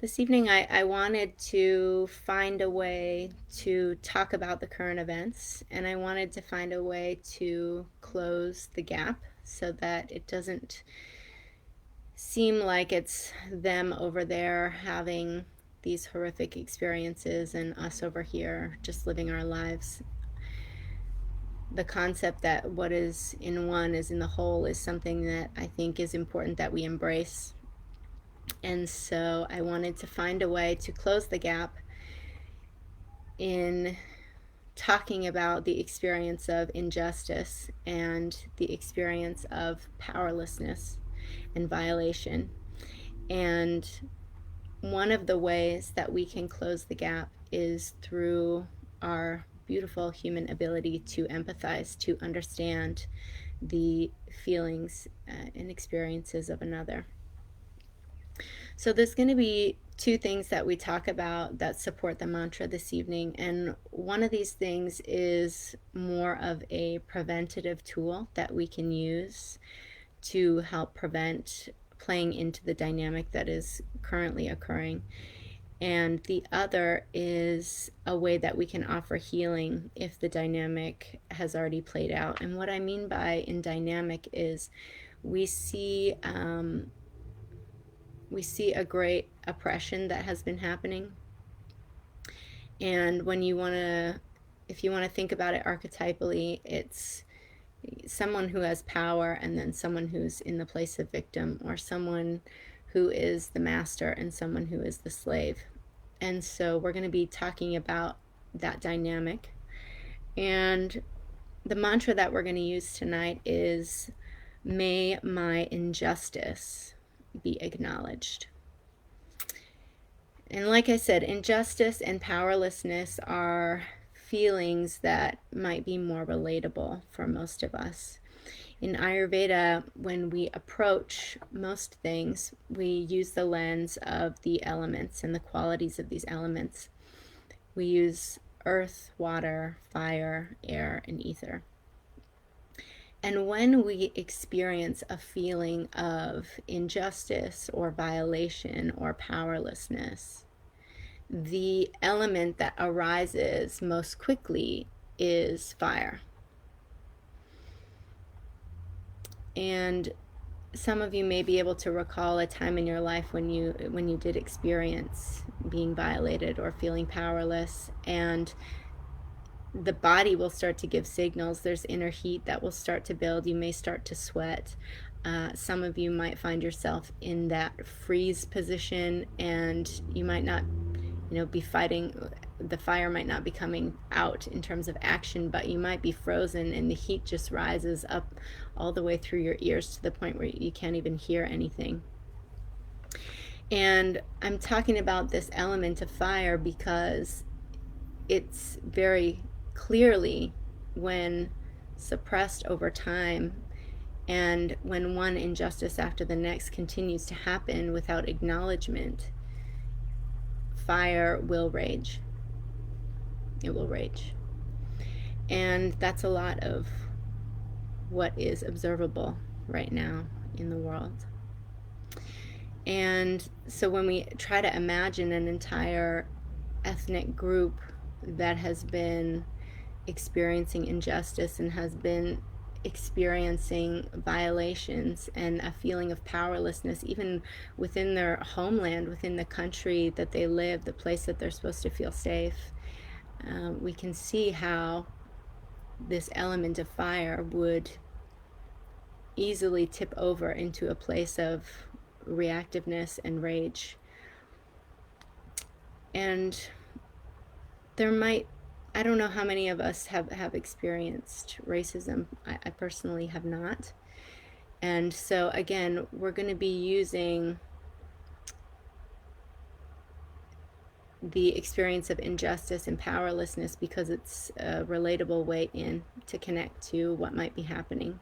This evening, I wanted to find a way to talk about the current events, and I wanted to find a way to close the gap so that it doesn't seem like it's them over there having these horrific experiences and us over here just living our lives. The concept that what is in one is in the whole is something that I think is important that we embrace. And so I wanted to find a way to close the gap in talking about the experience of injustice and the experience of powerlessness and violation. And one of the ways that we can close the gap is through our beautiful human ability to empathize, to understand the feelings and experiences of another. So there's going to be two things that we talk about that support the mantra this evening. And one of these things is more of a preventative tool that we can use to help prevent playing into the dynamic that is currently occurring. And the other is a way that we can offer healing if the dynamic has already played out. And what I mean by in dynamic is we see a great oppression that has been happening. And if you want to think about it archetypally, it's someone who has power and then someone who's in the place of victim, or someone who is the master and someone who is the slave. And so we're going to be talking about that dynamic. And the mantra that we're going to use tonight is, may my injustice be acknowledged. And like I said, injustice and powerlessness are feelings that might be more relatable for most of us. In Ayurveda, when we approach most things, we use the lens of the elements and the qualities of these elements. We use earth, water, fire, air, and ether. And when we experience a feeling of injustice or violation or powerlessness, the element that arises most quickly is fire. And some of you may be able to recall a time in your life when you did experience being violated or feeling powerless, and the body will start to give signals. There's inner heat that will start to build. You may start to sweat. Some of you might find yourself in that freeze position, and you might not, be fighting. The fire might not be coming out in terms of action, but you might be frozen, and the heat just rises up all the way through your ears to the point where you can't even hear anything. And I'm talking about this element of fire because it's very clearly, when suppressed over time and when one injustice after the next continues to happen without acknowledgement, fire will rage. It will rage. And that's a lot of what is observable right now in the world. And so when we try to imagine an entire ethnic group that has been experiencing injustice and has been experiencing violations and a feeling of powerlessness, even within their homeland, within the country that they live, the place that they're supposed to feel safe, we can see how this element of fire would easily tip over into a place of reactiveness and rage. And I don't know how many of us have experienced racism. I personally have not. And so again, we're going to be using the experience of injustice and powerlessness because it's a relatable way in to connect to what might be happening.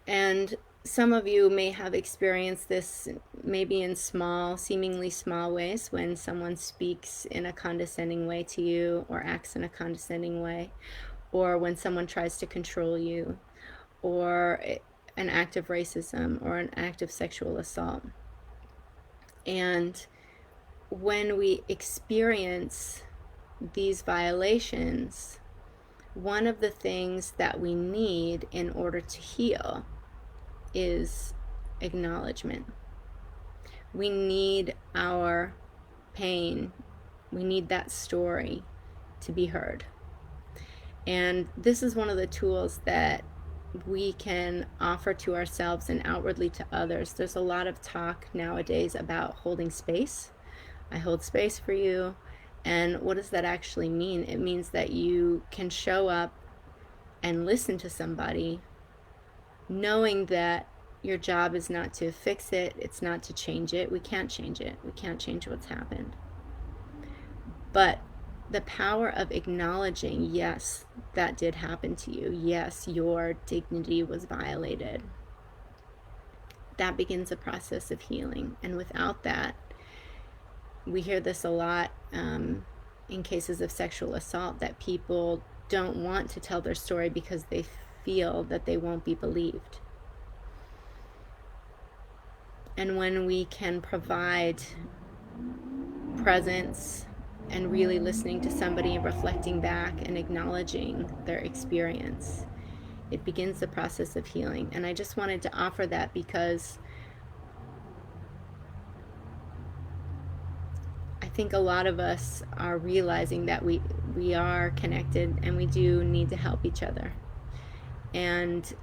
And some of you may have experienced this maybe in seemingly small ways, when someone speaks in a condescending way to you or acts in a condescending way, or when someone tries to control you, or an act of racism or an act of sexual assault. And when we experience these violations, one of the things that we need in order to heal is acknowledgement. We need our pain, we need that story to be heard. And this is one of the tools that we can offer to ourselves and outwardly to others. There's a lot of talk nowadays about holding space. I hold space for you. And what does that actually mean? It means that you can show up and listen to somebody, knowing that your job is not to fix it, it's not to change it. We can't change it. We can't change what's happened. But the power of acknowledging, yes, that did happen to you. Yes, your dignity was violated. That begins a process of healing. And without that, we hear this a lot in cases of sexual assault, that people don't want to tell their story because they feel that they won't be believed. And when we can provide presence and really listening to somebody and reflecting back and acknowledging their experience, it begins the process of healing. And I just wanted to offer that because I think a lot of us are realizing that we are connected and we do need to help each other. And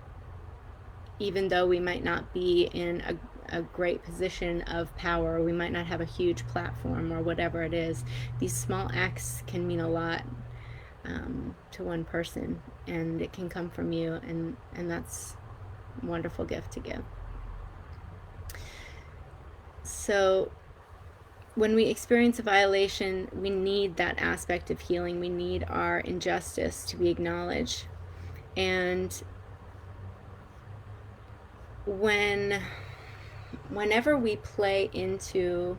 even though we might not be in a great position of power, or we might not have a huge platform or whatever it is, these small acts can mean a lot to one person, and it can come from you, and that's a wonderful gift to give. So when we experience a violation, we need that aspect of healing. We need our injustice to be acknowledged. And whenever we play into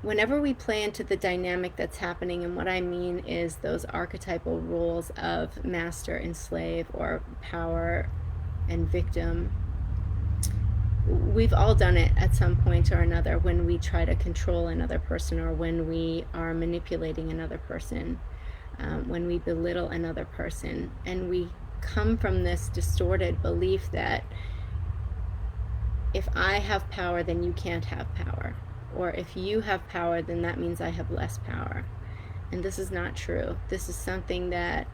the dynamic that's happening, and what I mean is those archetypal roles of master and slave, or power and victim, we've all done it at some point or another, when we try to control another person, or when we are manipulating another person, when we belittle another person. And we come from this distorted belief that if I have power, then you can't have power. Or if you have power, then that means I have less power. And this is not true. This is something that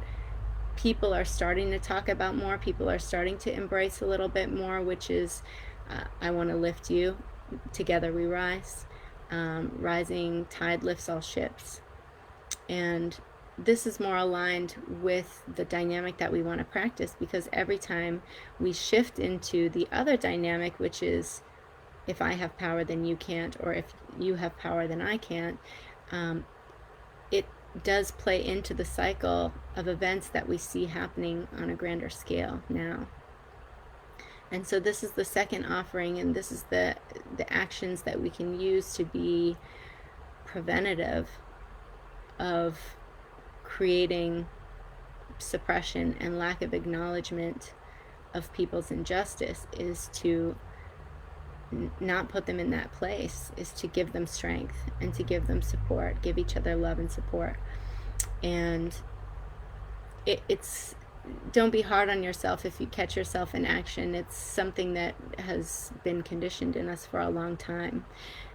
people are starting to talk about more. People are starting to embrace a little bit more, which is, I want to lift you. Together we rise. Rising tide lifts all ships. And this is more aligned with the dynamic that we want to practice, because every time we shift into the other dynamic, which is if I have power, then you can't, or if you have power, then I can't, it does play into the cycle of events that we see happening on a grander scale now. And so this is the second offering, and this is the actions that we can use to be preventative of creating suppression and lack of acknowledgement of people's injustice, is to not put them in that place, is to give them strength and to give them support, give each other love and support. And it's don't be hard on yourself if you catch yourself in action. It's something that has been conditioned in us for a long time,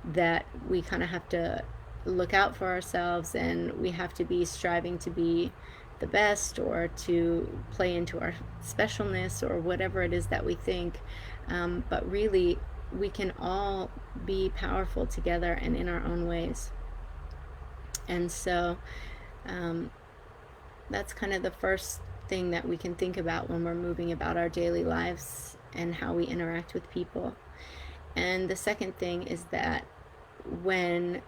that we kind of have to look out for ourselves, and we have to be striving to be the best, or to play into our specialness, or whatever it is that we think. But really, we can all be powerful together and in our own ways. And so that's kind of the first thing that we can think about when we're moving about our daily lives and how we interact with people. And the second thing is that when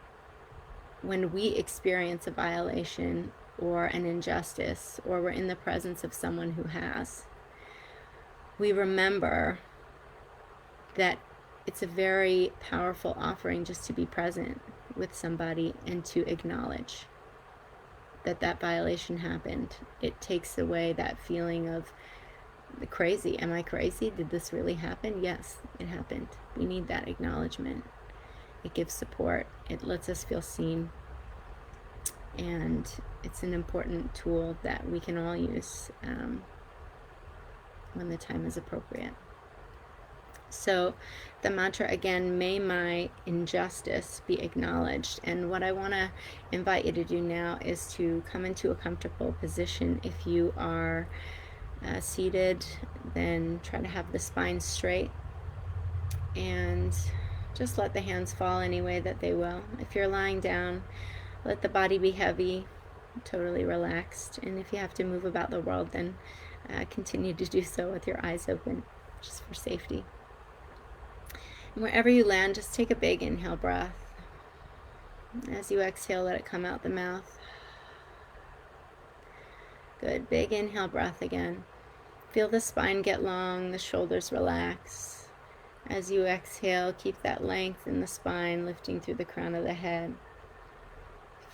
we experience a violation or an injustice, or we're in the presence of someone who has, we remember that it's a very powerful offering just to be present with somebody and to acknowledge that violation happened. It takes away that feeling of crazy. Am I crazy? Did this really happen? Yes, it happened. We need that acknowledgement. It gives support. It lets us feel seen. And it's an important tool that we can all use when the time is appropriate. So the mantra again, may my injustice be acknowledged. And what I want to invite you to do now is to come into a comfortable position. If you are seated, then try to have the spine straight and just let the hands fall any way that they will. If you're lying down, let the body be heavy, totally relaxed. And if you have to move about the world, then continue to do so with your eyes open, just for safety. And wherever you land, just take a big inhale breath. As you exhale, let it come out the mouth. Good. Big inhale breath again. Feel the spine get long, the shoulders relax. As you exhale, keep that length in the spine, lifting through the crown of the head.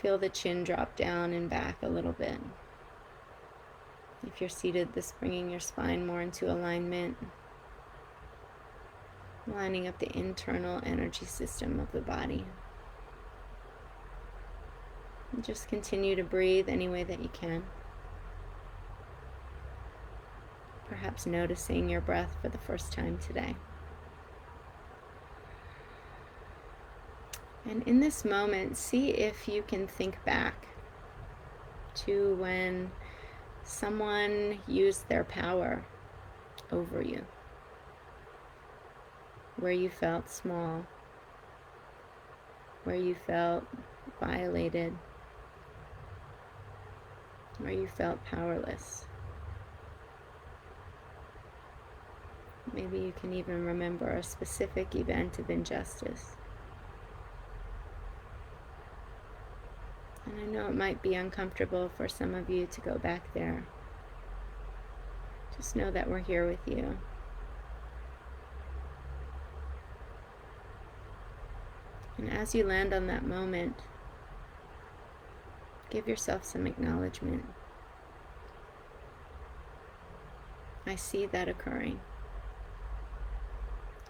Feel the chin drop down and back a little bit. If you're seated, this bringing your spine more into alignment, lining up the internal energy system of the body. And just continue to breathe any way that you can. Perhaps noticing your breath for the first time today. And in this moment, see if you can think back to when someone used their power over you, where you felt small, where you felt violated, where you felt powerless. Maybe you can even remember a specific event of injustice. And I know it might be uncomfortable for some of you to go back there. Just know that we're here with you. And as you land on that moment, give yourself some acknowledgement. I see that occurring.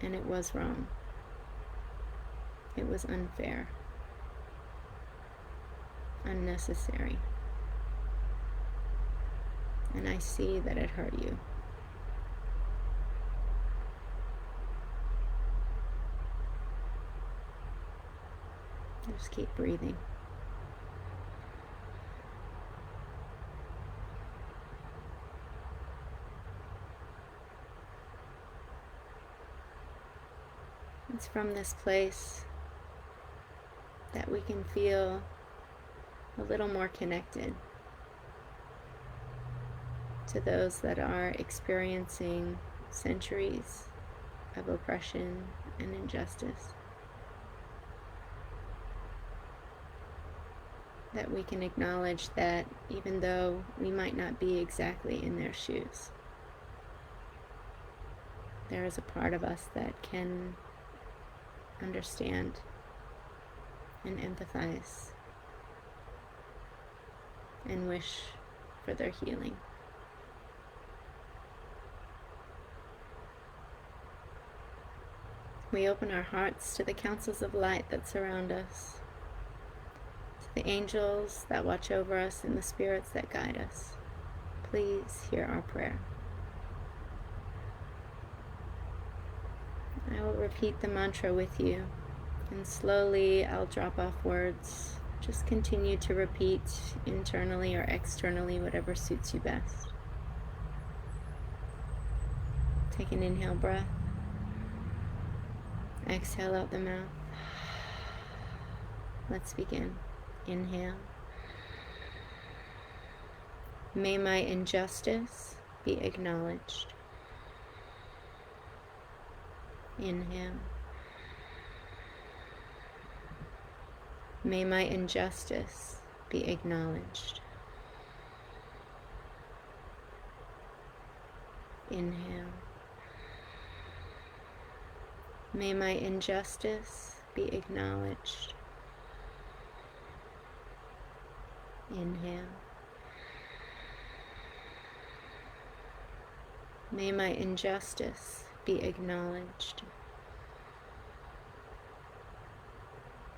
And it was wrong. It was unfair. Unnecessary. And I see that it hurt you. Just keep breathing. It's from this place that we can feel a little more connected to those that are experiencing centuries of oppression and injustice. That we can acknowledge that even though we might not be exactly in their shoes, there is a part of us that can understand and empathize and wish for their healing. We open our hearts to the counsels of light that surround us, to the angels that watch over us and the spirits that guide us. Please hear our prayer. I will repeat the mantra with you, and slowly I'll drop off words. Just continue to repeat internally or externally, whatever suits you best. Take an inhale breath. Exhale out the mouth. Let's begin. Inhale. May my injustice be acknowledged. Inhale. May my injustice be acknowledged. Inhale. May my injustice be acknowledged. Inhale. May my injustice be acknowledged.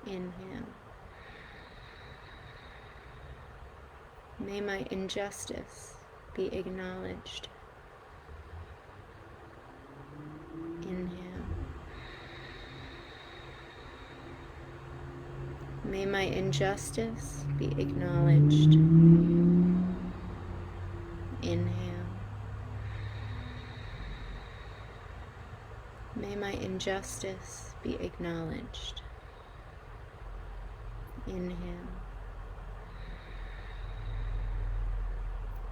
Inhale. May my injustice be acknowledged. Inhale. May my injustice be acknowledged. Inhale. May my injustice be acknowledged. Inhale.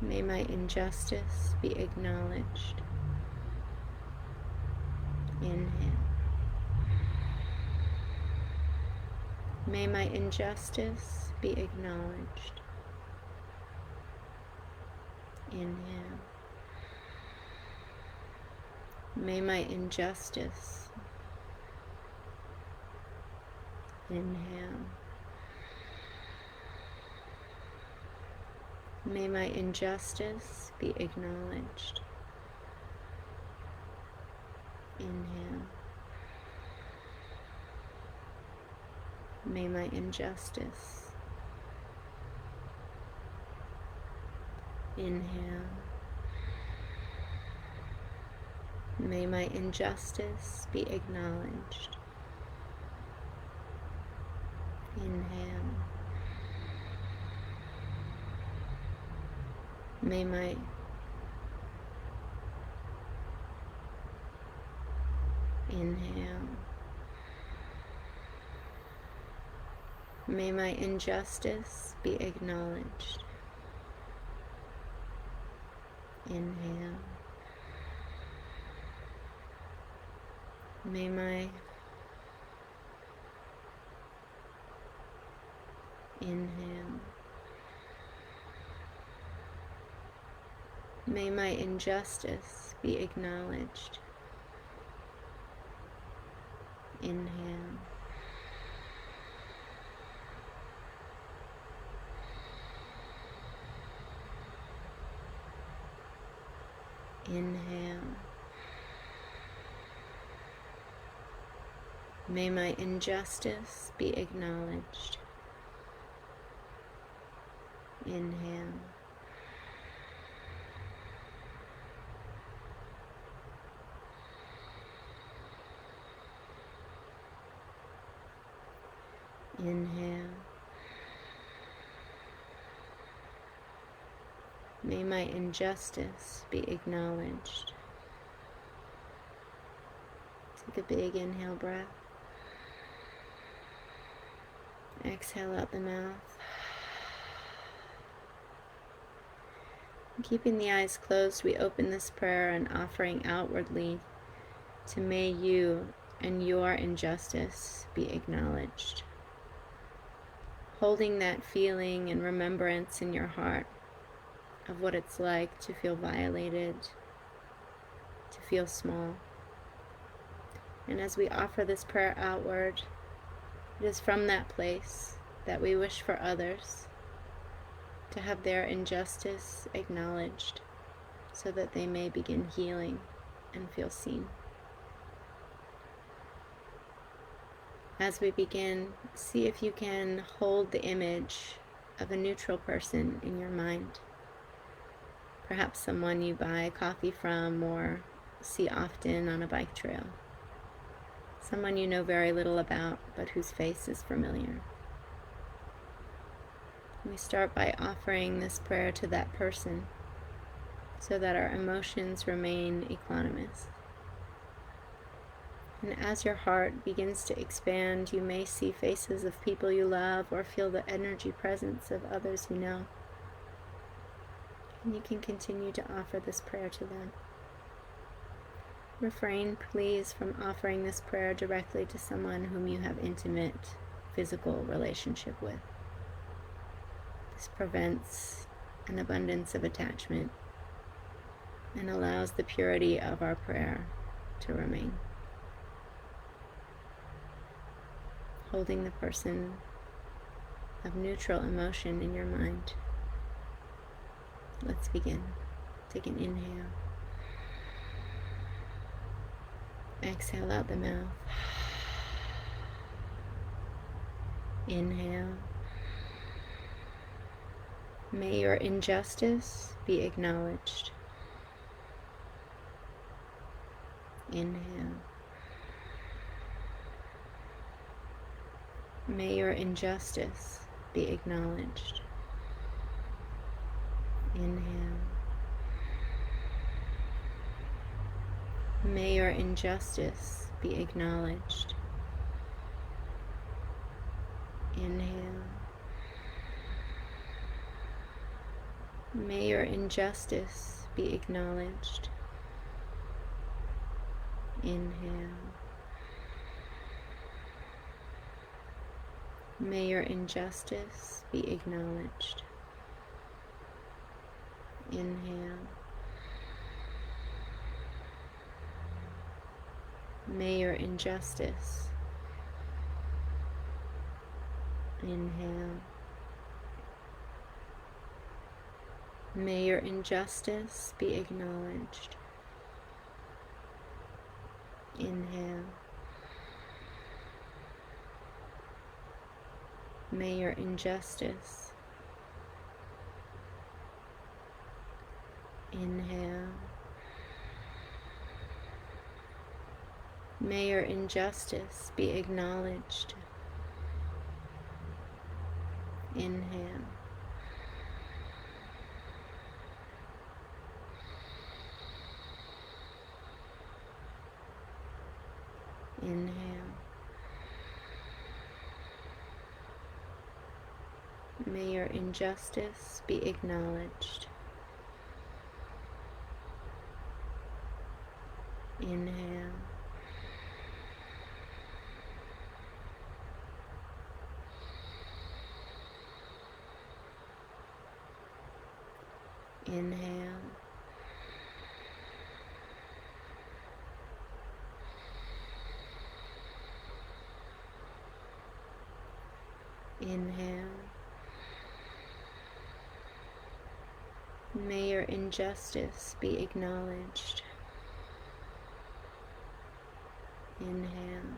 May my injustice be acknowledged. Inhale. May my injustice be acknowledged. Inhale. May my injustice. Inhale. May my injustice be acknowledged. Inhale. May my injustice. Inhale. May my injustice be acknowledged. Inhale. May my inhale. May my injustice be acknowledged. Inhale. May my inhale. May my injustice be acknowledged. Inhale. Inhale. May my injustice be acknowledged. Inhale. Inhale. May my injustice be acknowledged. Take a big inhale breath. Exhale out the mouth. Keeping the eyes closed, we open this prayer and offering outwardly to may you and your injustice be acknowledged. Holding that feeling and remembrance in your heart of what it's like to feel violated, to feel small. And as we offer this prayer outward, it is from that place that we wish for others to have their injustice acknowledged so that they may begin healing and feel seen. As we begin, see if you can hold the image of a neutral person in your mind. Perhaps someone you buy coffee from or see often on a bike trail. Someone you know very little about, but whose face is familiar. We start by offering this prayer to that person so that our emotions remain equanimous. And as your heart begins to expand, you may see faces of people you love or feel the energy presence of others you know. And you can continue to offer this prayer to them. Refrain, please, from offering this prayer directly to someone whom you have intimate physical relationship with. This prevents an abundance of attachment and allows the purity of our prayer to remain. Holding the person of neutral emotion in your mind. Let's begin. Take an inhale. Exhale out the mouth. Inhale. May your injustice be acknowledged. Inhale. May your injustice be acknowledged. Inhale. May your injustice be acknowledged. Inhale. May your injustice be acknowledged. Inhale. May your injustice be acknowledged. Inhale. May your injustice. Inhale. May your injustice be acknowledged. Inhale. May your injustice. Inhale. May your injustice be acknowledged. Inhale. Inhale. May your injustice be acknowledged. Inhale. Inhale. Inhale. May your injustice be acknowledged. Inhale.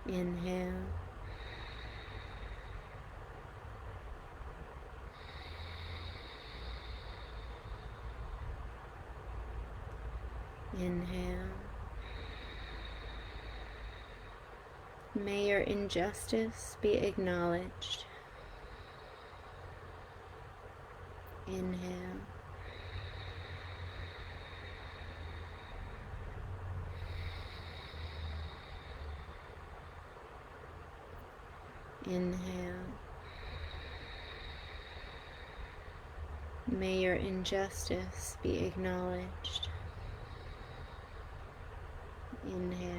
Inhale. Inhale. May your injustice be acknowledged. Inhale. Inhale. May your injustice be acknowledged. Inhale.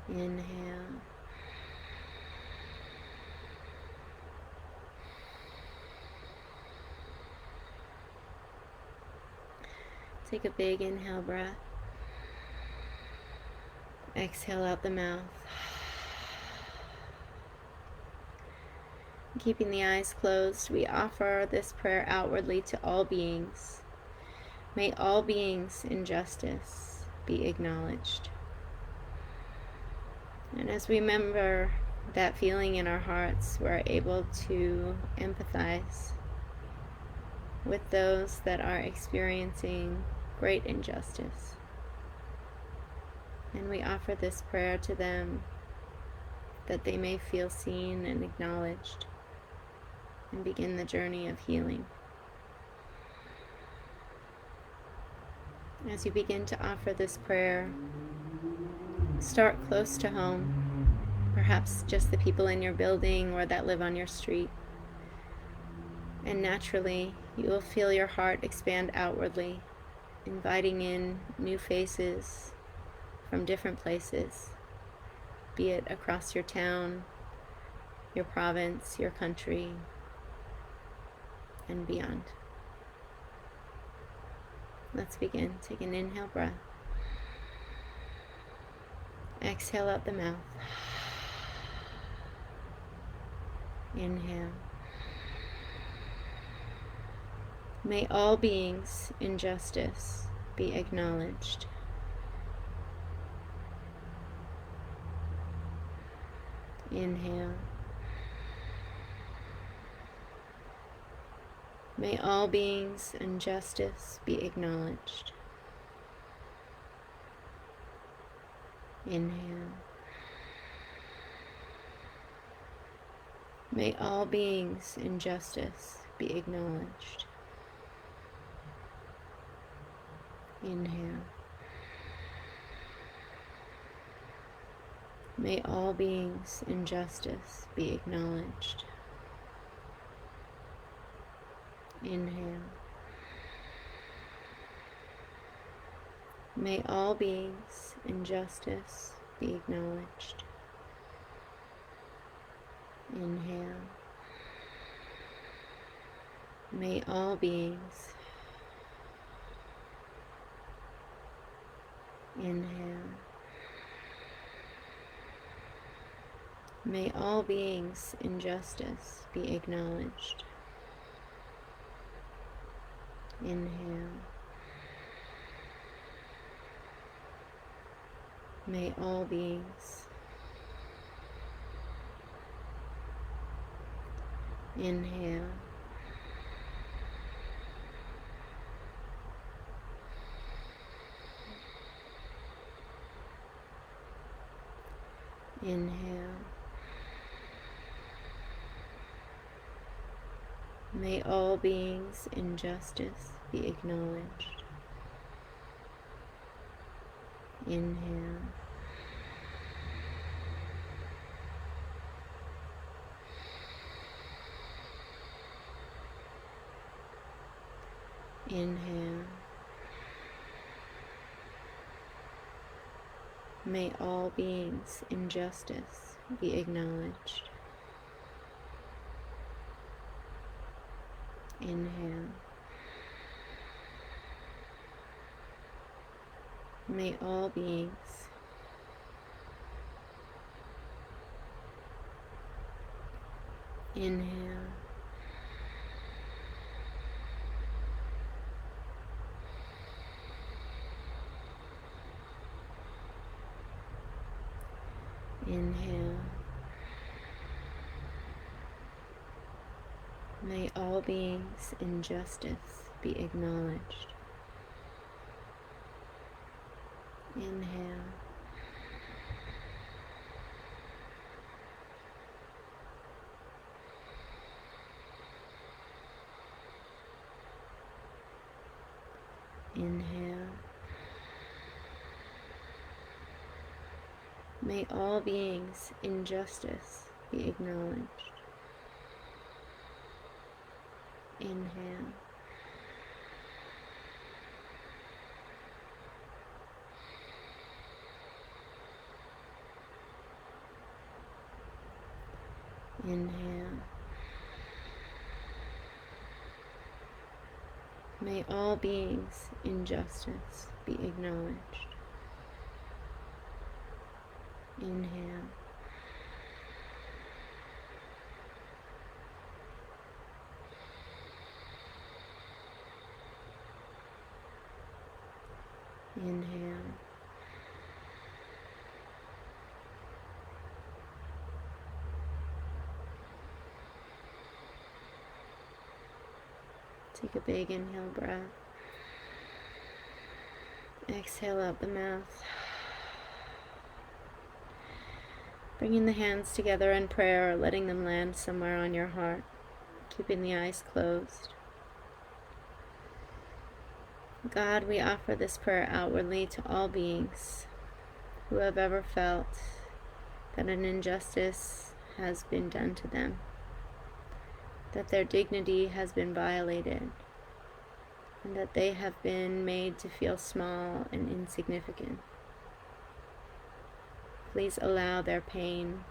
Inhale. Take a big inhale breath. Exhale out the mouth. Keeping the eyes closed, we offer this prayer outwardly to all beings. May all beings' injustice be acknowledged. And as we remember that feeling in our hearts, we're able to empathize with those that are experiencing great injustice. And we offer this prayer to them that they may feel seen and acknowledged and begin the journey of healing. As you begin to offer this prayer, start close to home, perhaps just the people in your building or that live on your street. And naturally, you will feel your heart expand outwardly, inviting in new faces from different places, be it across your town, your province, your country, and beyond. Let's begin. Take an inhale breath. Exhale out the mouth. Inhale. May all beings in justice be acknowledged. Inhale. May all beings in justice be acknowledged. Inhale. May all beings in justice be acknowledged. Inhale. May all beings in justice be acknowledged. Inhale. May all beings in justice be acknowledged. Inhale. May all beings. Inhale. May all beings in justice be acknowledged. Inhale. May all beings. Inhale. Inhale. May all beings in justice be acknowledged. Inhale. Inhale. May all beings in justice be acknowledged. Inhale. May all beings. Inhale. Inhale. May all beings in justice be acknowledged. Inhale. Inhale. May all beings in justice be acknowledged. Inhale. Inhale. May all beings in justice be acknowledged. Inhale. Inhale. Take a big inhale breath. Exhale out the mouth. Bringing the hands together in prayer or letting them land somewhere on your heart, keeping the eyes closed. God, we offer this prayer outwardly to all beings who have ever felt that an injustice has been done to them, that their dignity has been violated, and that they have been made to feel small and insignificant. Please allow their pain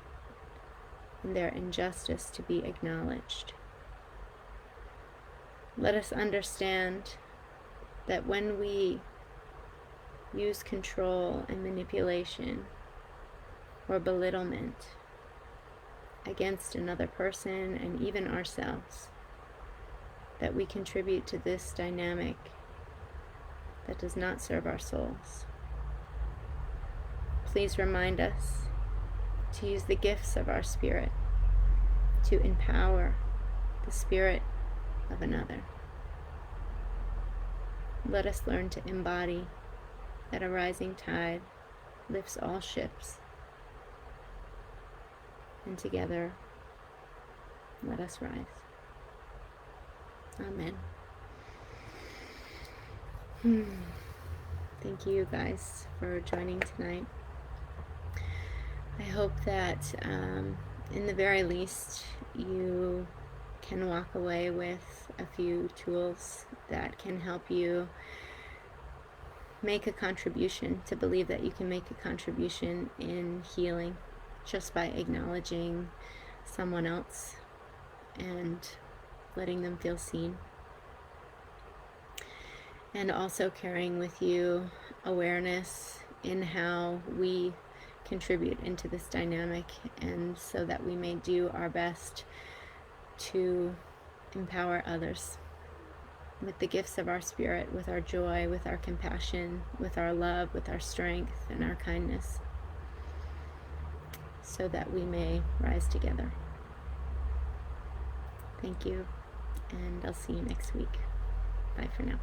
and their injustice to be acknowledged. Let us understand that when we use control and manipulation or belittlement against another person and even ourselves, that we contribute to this dynamic that does not serve our souls. Please remind us to use the gifts of our spirit to empower the spirit of another. Let us learn to embody that a rising tide lifts all ships. And together, let us rise. Amen. Thank you guys for joining tonight. I hope that in the very least you can walk away with a few tools that can help you make a contribution, to believe that you can make a contribution in healing just by acknowledging someone else and letting them feel seen. And also carrying with you awareness in how we contribute into this dynamic, and so that we may do our best to empower others with the gifts of our spirit, with our joy, with our compassion, with our love, with our strength and our kindness, so that we may rise together. Thank you, and I'll see you next week. Bye for now.